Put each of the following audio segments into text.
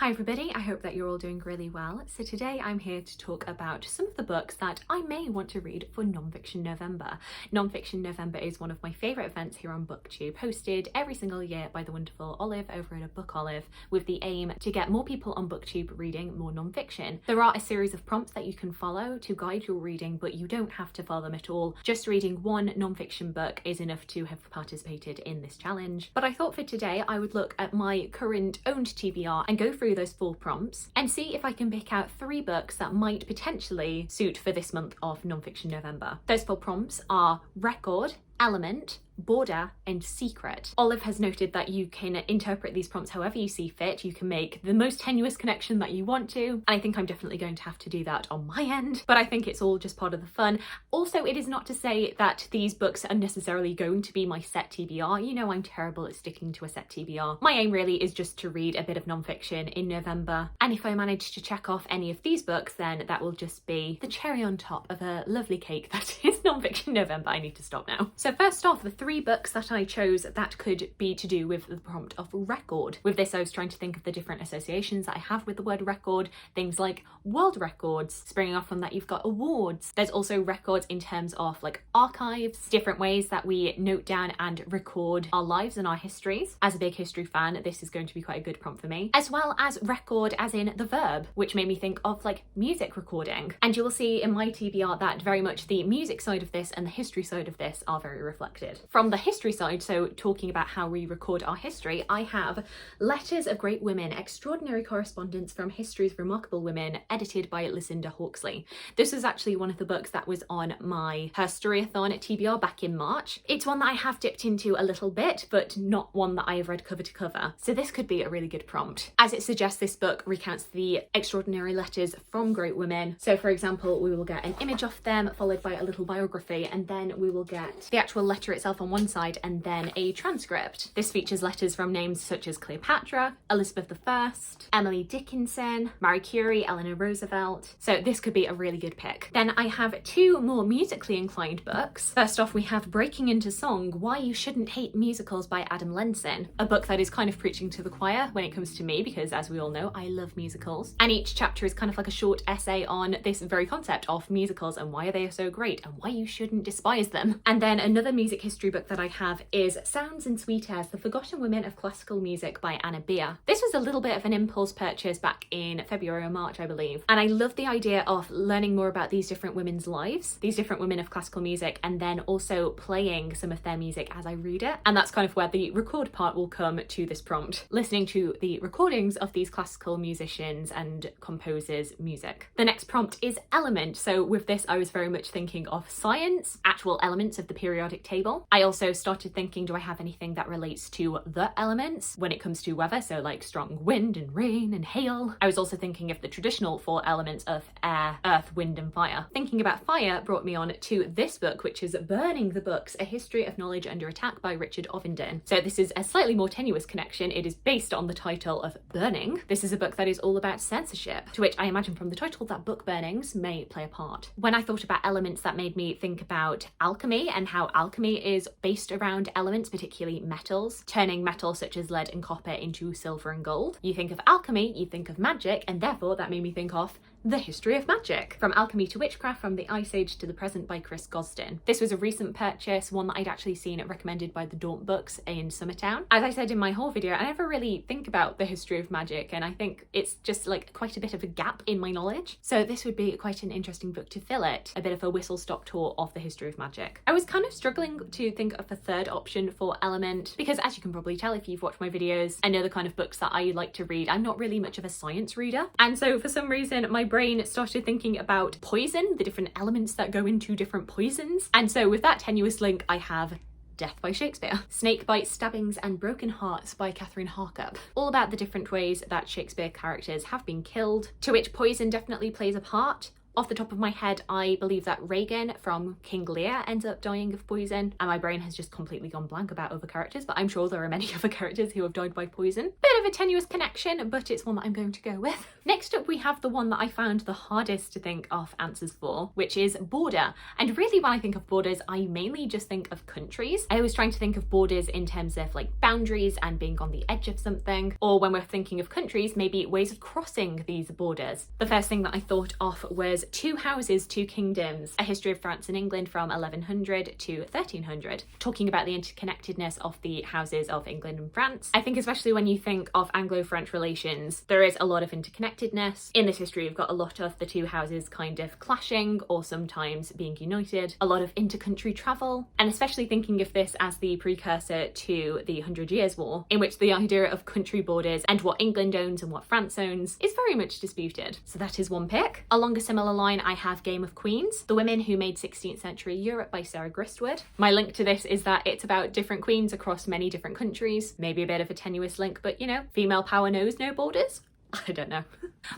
Hi everybody, I hope that you're all doing really well. So today I'm here to talk about some of the books that I may want to read for Non-Fiction November. Non-Fiction November is one of my favourite events here on BookTube, hosted every single year by the wonderful Olive over at A Book Olive, with the aim to get more people on BookTube reading more non-fiction. There are a series of prompts that you can follow to guide your reading, but you don't have to follow them at all. Just reading one non-fiction book is enough to have participated in this challenge. But I thought for today I would look at my current owned TBR and go through those 4 prompts and see if I can pick out 3 books that might potentially suit for this month of Non-Fiction November. Those 4 prompts are record, element, border, and secret. Olive has noted that you can interpret these prompts however you see fit. You can make the most tenuous connection that you want to, and I think I'm definitely going to have to do that on my end, but I think it's all just part of the fun. Also, it is not to say that these books are necessarily going to be my set TBR. You know I'm terrible at sticking to a set TBR. My aim really is just to read a bit of non-fiction in November, and if I manage to check off any of these books, then that will just be the cherry on top of a lovely cake that is Non-Fiction November. I need to stop now. So first off, the 3 books that I chose that could be to do with the prompt of record. With this, I was trying to think of the different associations that I have with the word record, things like world records. Springing off from that, you've got awards. There's also records in terms of like archives, different ways that we note down and record our lives and our histories. As a big history fan, this is going to be quite a good prompt for me, as well as record as in the verb, which made me think of like music recording. And you will see in my TBR that very much the music side of this and the history side of this are very reflected. From the history side, so talking about how we record our history, I have Letters of Great Women, Extraordinary Correspondence from History's Remarkable Women, edited by Lucinda Hawksley. This was actually one of the books that was on my History-a-thon at TBR back in March. It's one that I have dipped into a little bit, but not one that I have read cover to cover. So this could be a really good prompt. As it suggests, this book recounts the extraordinary letters from great women. So for example, we will get an image of them, followed by a little biography, and then we will get the actual letter itself on one side and then a transcript. This features letters from names such as Cleopatra, Elizabeth I, Emily Dickinson, Marie Curie, Eleanor Roosevelt. So this could be a really good pick. Then I have 2 more musically inclined books. First off, we have Breaking Into Song, Why You Shouldn't Hate Musicals by Adam Lenson, a book that is kind of preaching to the choir when it comes to me, because as we all know, I love musicals. And each chapter is kind of like a short essay on this very concept of musicals and why they are so great and why you shouldn't despise them. And then another music history book that I have is Sounds and Sweet Airs, The Forgotten Women of Classical Music by Anna Beer. This was a little bit of an impulse purchase back in February or March, I believe. And I love the idea of learning more about these different women's lives, these different women of classical music, and then also playing some of their music as I read it. And that's kind of where the record part will come to this prompt, listening to the recordings of these classical musicians and composers' music. The next prompt is element. So with this, I was very much thinking of science, actual elements of the periodic table. I also started thinking, do I have anything that relates to the elements when it comes to weather? So like strong wind and rain and hail. I was also thinking of the traditional 4 elements of air, earth, wind, and fire. Thinking about fire brought me on to this book, which is Burning the Books, A History of Knowledge Under Attack by Richard Ovenden. So this is a slightly more tenuous connection. It is based on the title of Burning. This is a book that is all about censorship, to which I imagine from the title that book burnings may play a part. When I thought about elements, that made me think about alchemy and how alchemy is based around elements, particularly metals, turning metals such as lead and copper into silver and gold. You think of alchemy, you think of magic, and therefore that made me think of The History of Magic, From Alchemy to Witchcraft, From the Ice Age to the Present by Chris Gosden. This was a recent purchase, one that I'd actually seen recommended by the Daunt Books in Summertown. As I said in my whole video, I never really think about the history of magic, and I think it's just like quite a bit of a gap in my knowledge. So this would be quite an interesting book to fill it, a bit of a whistle-stop tour of the history of magic. I was kind of struggling to think of a third option for element, because as you can probably tell if you've watched my videos, I know the kind of books that I like to read. I'm not really much of a science reader, and so for some reason my brain started thinking about poison, the different elements that go into different poisons. And so with that tenuous link, I have Death by Shakespeare. Snake Bites, Stabbings and Broken Hearts by Kathryn Harkup. All about the different ways that Shakespeare characters have been killed, to which poison definitely plays a part. Off the top of my head, I believe that Regan from King Lear ends up dying of poison, and my brain has just completely gone blank about other characters, but I'm sure there are many other characters who have died by poison. Bit of a tenuous connection, but it's one that I'm going to go with. Next up, we have the one that I found the hardest to think of answers for, which is border. And really, when I think of borders, I mainly just think of countries. I was trying to think of borders in terms of like boundaries and being on the edge of something, or when we're thinking of countries, maybe ways of crossing these borders. The first thing that I thought of was Two Houses, Two Kingdoms, A History of France and England from 1100 to 1300, talking about the interconnectedness of the houses of England and France. I think especially when you think of Anglo-French relations, there is a lot of interconnectedness. In this history, you've got a lot of the two houses kind of clashing or sometimes being united, a lot of inter-country travel, and especially thinking of this as the precursor to the 100 Years' War, in which the idea of country borders and what England owns and what France owns is very much disputed. So that is one pick. Along a similar line, I have Game of Queens, The Women Who Made 16th Century Europe by Sarah Gristwood. My link to this is that it's about different queens across many different countries. Maybe a bit of a tenuous link, but you know, female power knows no borders. I don't know.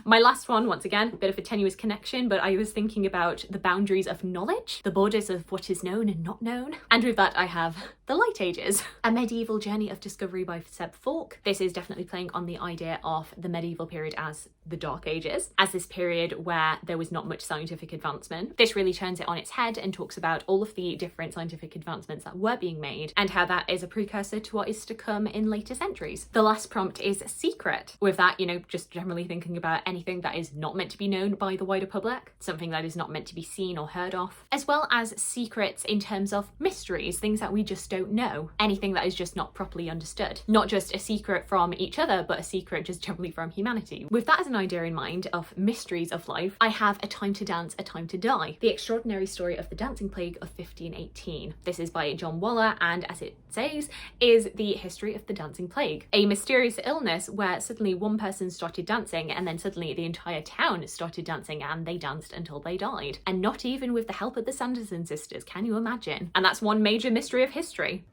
My last one, once again, a bit of a tenuous connection, but I was thinking about the boundaries of knowledge, the borders of what is known and not known. And with that, I have The Light Ages, A Medieval Journey of Discovery by Seb Falk. This is definitely playing on the idea of the medieval period as the Dark Ages, as this period where there was not much scientific advancement. This really turns it on its head and talks about all of the different scientific advancements that were being made and how that is a precursor to what is to come in later centuries. The last prompt is secret. With that, you know, just generally thinking about anything that is not meant to be known by the wider public, something that is not meant to be seen or heard of, as well as secrets in terms of mysteries, things that we just don't know, anything that is just not properly understood. Not just a secret from each other, but a secret just generally from humanity. With that as an idea in mind of mysteries of life, I have A Time to Dance, A Time to Die, The Extraordinary Story of the Dancing Plague of 1518. This is by John Waller, and as it says, is the history of the dancing plague. A mysterious illness where suddenly one person started dancing and then suddenly the entire town started dancing and they danced until they died. And not even with the help of the Sanderson sisters, can you imagine? And that's one major mystery of history.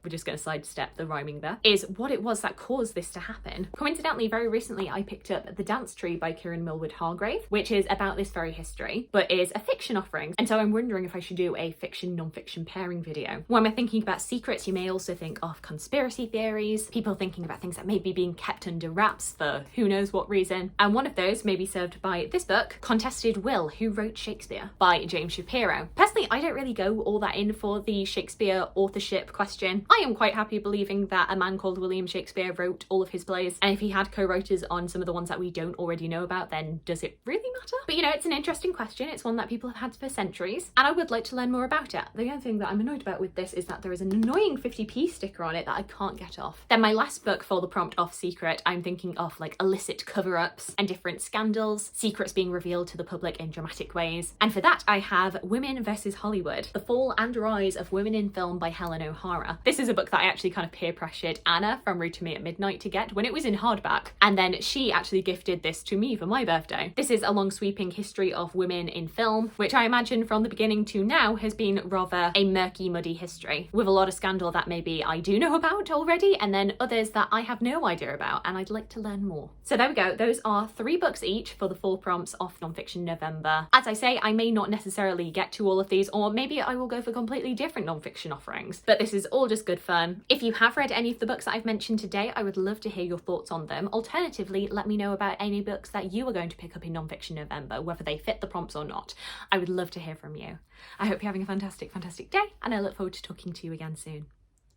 We're just going to sidestep the rhyming there, is what it was that caused this to happen. Coincidentally, very recently I picked up The Dance Tree by Kiran Millwood Hargreave, which is about this very history, but is a fiction offering. And so I'm wondering if I should do a fiction non-fiction pairing video. When we're thinking about secrets, you may also think of conspiracy theories, people thinking about things that may be being kept under wraps for who knows what reason. And one of those may be served by this book, Contested Will, Who Wrote Shakespeare by James Shapiro. Personally, I don't really go all that in for the Shakespeare authorship question. I am quite happy believing that a man called William Shakespeare wrote all of his plays, and if he had co-writers on some of the ones that we don't already know about, then does it really matter? But you know, it's an interesting question. It's one that people have had for centuries, and I would like to learn more about it. The only thing that I'm annoyed about with this is that there is an annoying 50p sticker on it that I can't get off. Then my last book for the prompt of secret, I'm thinking of like illicit cover-ups and different scandals, secrets being revealed to the public in dramatic ways. And for that, I have Women vs. Hollywood, The Fall and Rise of Women in Film by Helen O'Hara. This is a book that I actually kind of peer pressured Anna from Read to Me at Midnight to get when it was in hardback, and then she actually gifted this to me for my birthday. This is a long sweeping history of women in film, which I imagine from the beginning to now has been rather a murky, muddy history, with a lot of scandal that maybe I do know about already, and then others that I have no idea about, and I'd like to learn more. So there we go, those are 3 books each for the 4 prompts of Nonfiction November. As I say, I may not necessarily get to all of these, or maybe I will go for completely different nonfiction offerings, but this is all just good fun. If you have read any of the books that I've mentioned today, I would love to hear your thoughts on them. Alternatively, let me know about any books that you are going to pick up in Nonfiction November, whether they fit the prompts or not. I would love to hear from you. I hope you're having a fantastic, fantastic day, and I look forward to talking to you again soon.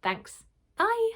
Thanks. Bye.